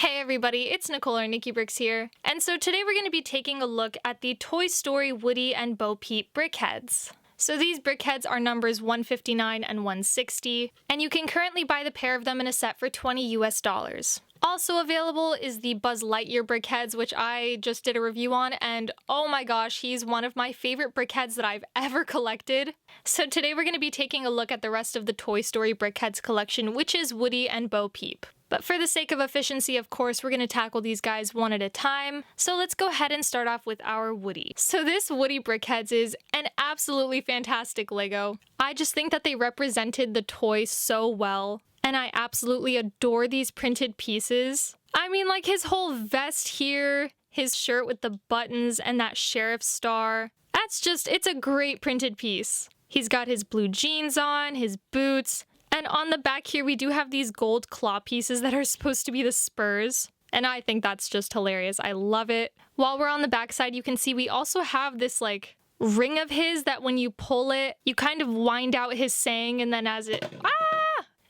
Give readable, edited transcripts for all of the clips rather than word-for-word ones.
Hey everybody, it's Nicole or Nikki Bricks here, and so today we're going to be taking a look at the Toy Story Woody and Bo Peep Brickheadz. So these Brickheadz are numbers 159 and 160, and you can currently buy the pair of them in a set for $20 US. Also available is the Buzz Lightyear Brickheadz, which I just did a review on, and oh my gosh, he's one of my favorite Brickheadz that I've ever collected. So today we're going to be taking a look at the rest of the Toy Story Brickheadz collection, which is Woody and Bo Peep. But for the sake of efficiency, of course, we're going to tackle these guys one at a time. So let's go ahead and start off with our Woody. So this Woody Brickheadz is an absolutely fantastic Lego. I just think that they represented the toy so well, and I absolutely adore these printed pieces. I mean, like his whole vest here, his shirt with the buttons, and that sheriff's star. It's a great printed piece. He's got his blue jeans on, his boots, and on the back here, we do have these gold claw pieces that are supposed to be the spurs. And I think that's just hilarious. I love it. While we're on the back side, you can see we also have this like ring of his that when you pull it, you kind of wind out his saying, and then as it,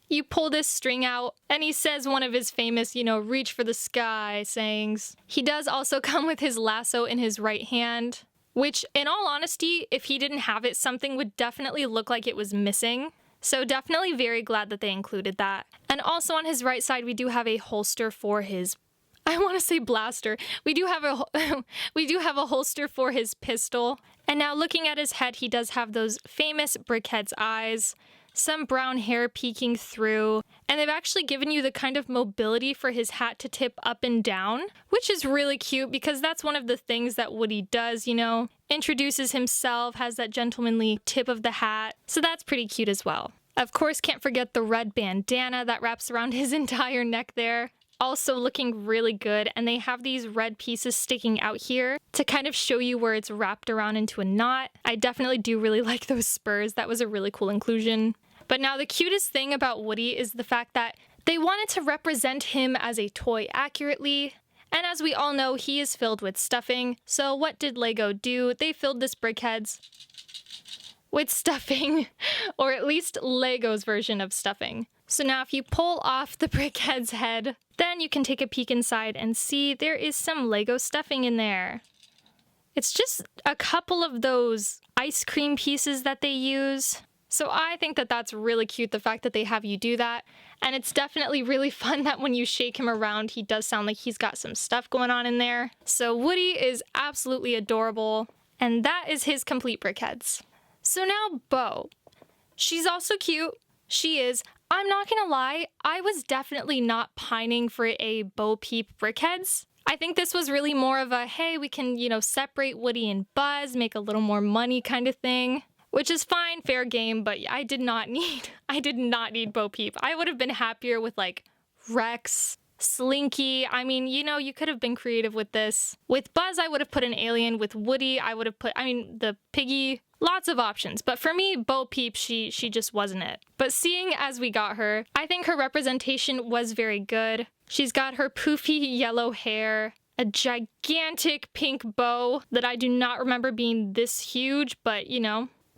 you pull this string out, and he says one of his famous, reach for the sky sayings. He does also come with his lasso in his right hand, which in all honesty, if he didn't have it, something would definitely look like it was missing. So definitely very glad that they included that. And also on his right side, we do have a holster for his, I want to say blaster. We do have a holster for his pistol. And now looking at his head, he does have those famous Brickheadz eyes, some brown hair peeking through, and they've actually given you the kind of mobility for his hat to tip up and down, which is really cute because that's one of the things that Woody does, introduces himself, has that gentlemanly tip of the hat, so that's pretty cute as well. Of course, can't forget the red bandana that wraps around his entire neck there. Also looking really good, and they have these red pieces sticking out here to kind of show you where it's wrapped around into a knot. I definitely do really like those spurs. That was a really cool inclusion. But now the cutest thing about Woody is the fact that they wanted to represent him as a toy accurately. And as we all know, he is filled with stuffing. So what did Lego do? They filled this Brickheadz with stuffing, or at least Lego's version of stuffing. So now if you pull off the Brickheadz head, then you can take a peek inside and see there is some Lego stuffing in there. It's just a couple of those ice cream pieces that they use. So I think that that's really cute, the fact that they have you do that. And it's definitely really fun that when you shake him around, he does sound like he's got some stuff going on in there. So Woody is absolutely adorable. And that is his complete Brickheadz. So now Bo. She's also cute. She is. I'm not gonna lie, I was definitely not pining for a Bo Peep Brickheadz. I think this was really more of a, hey, we can, separate Woody and Buzz, make a little more money kind of thing. Which is fine, fair game, but I did not need Bo Peep. I would have been happier with like Rex, Slinky. I mean, you could have been creative with this. With Buzz, I would have put an alien. With Woody, I would have put, the piggy. Lots of options. But for me, Bo Peep, she just wasn't it. But seeing as we got her, I think her representation was very good. She's got her poofy yellow hair, a gigantic pink bow that I do not remember being this huge, but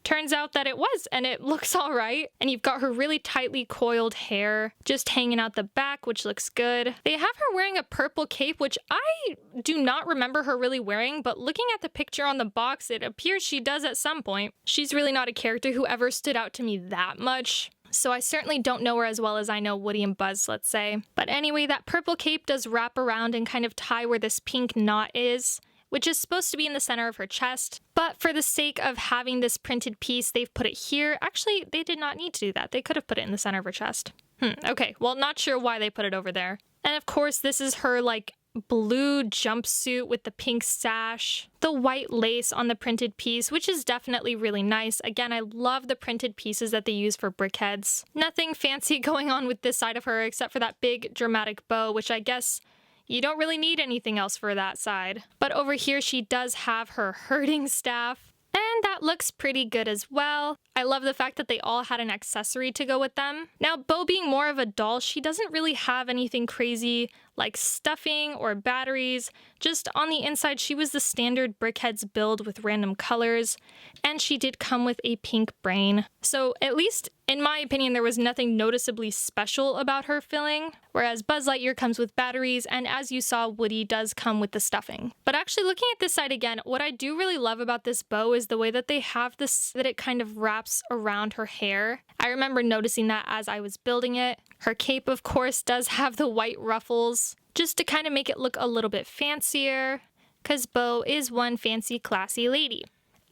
turns out that it was, and it looks all right. And you've got her really tightly coiled hair just hanging out the back, which looks good. They have her wearing a purple cape, which I do not remember her really wearing, but looking at the picture on the box, it appears she does at some point. She's really not a character who ever stood out to me that much. So I certainly don't know her as well as I know Woody and Buzz, let's say. But anyway, that purple cape does wrap around and kind of tie where this pink knot is, which is supposed to be in the center of her chest. But for the sake of having this printed piece, they've put it here. Actually, they did not need to do that. They could have put it in the center of her chest. Okay, well, not sure why they put it over there. And of course, this is her, blue jumpsuit with the pink sash, the white lace on the printed piece, which is definitely really nice. Again, I love the printed pieces that they use for Brickheadz. Nothing fancy going on with this side of her except for that big dramatic bow, which I guess you don't really need anything else for that side. But over here, she does have her herding staff. And that looks pretty good as well. I love the fact that they all had an accessory to go with them. Now, Bo being more of a doll, she doesn't really have anything crazy like stuffing or batteries. Just on the inside, she was the standard Brickheadz build with random colors, and she did come with a pink brain. So at least in my opinion, there was nothing noticeably special about her filling, whereas Buzz Lightyear comes with batteries, and as you saw, Woody does come with the stuffing. But actually looking at this side again, what I do really love about this bow is the way that they have this, that it kind of wraps around her hair. I remember noticing that as I was building it. Her cape, of course, does have the white ruffles, just to kind of make it look a little bit fancier, because Bo is one fancy, classy lady.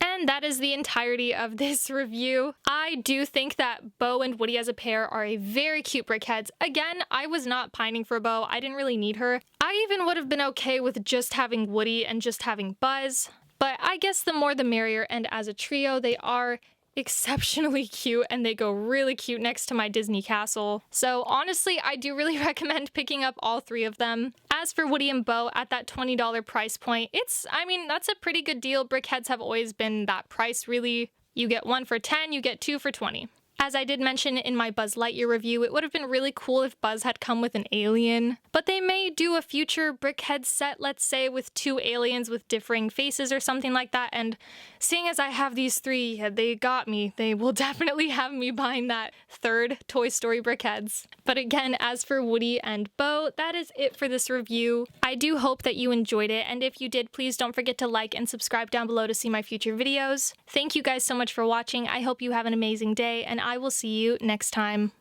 And that is the entirety of this review. I do think that Bo and Woody as a pair are a very cute Brickheadz. Again, I was not pining for Bo. I didn't really need her. I even would have been okay with just having Woody and just having Buzz. But I guess the more the merrier, and as a trio, they are exceptionally cute, and they go really cute next to my Disney castle. So honestly, I do really recommend picking up all three of them. As for Woody and Bo at that $20 price point, that's a pretty good deal. Brickheadz have always been that price, really. You get one for 10, you get two for 20. As I did mention in my Buzz Lightyear review, it would have been really cool if Buzz had come with an alien, but they may do a future Brickheadz set, let's say, with 2 aliens with differing faces or something like that, and seeing as I have these 3, they got me. They will definitely have me buying that 3rd Toy Story Brickheadz. But again, as for Woody and Bo, that is it for this review. I do hope that you enjoyed it, and if you did, please don't forget to like and subscribe down below to see my future videos. Thank you guys so much for watching. I hope you have an amazing day, and I will see you next time.